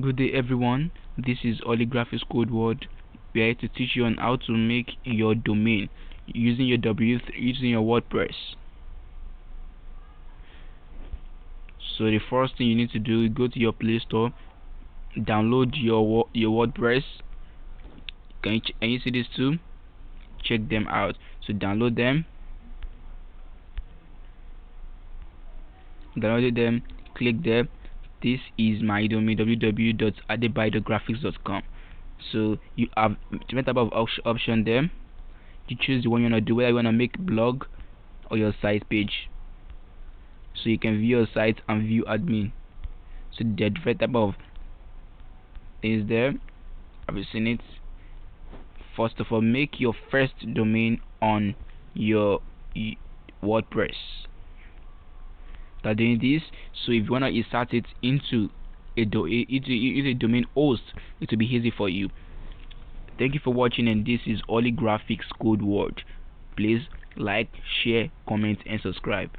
Good day everyone, this is Ollygraphix code word. We are here to teach you on how to make your domain using your using your WordPress. So the first thing you need to do is go to your Play Store, download your WordPress. Can you see these two? Check them out. So download them, click there. This is my domain www.adebaidographics.com. So you have different type of option there. You choose the one you wanna do, whether you wanna make blog or your site page. So you can view your site and view admin. So there are different type of things there. Have you seen it? First of all, make your first domain on your WordPress. They're doing this, so if you wanna insert it into a domain host, it will be easy for you. Thank you for watching, and this is Ollygraphix code word. Please like, share, comment, and subscribe.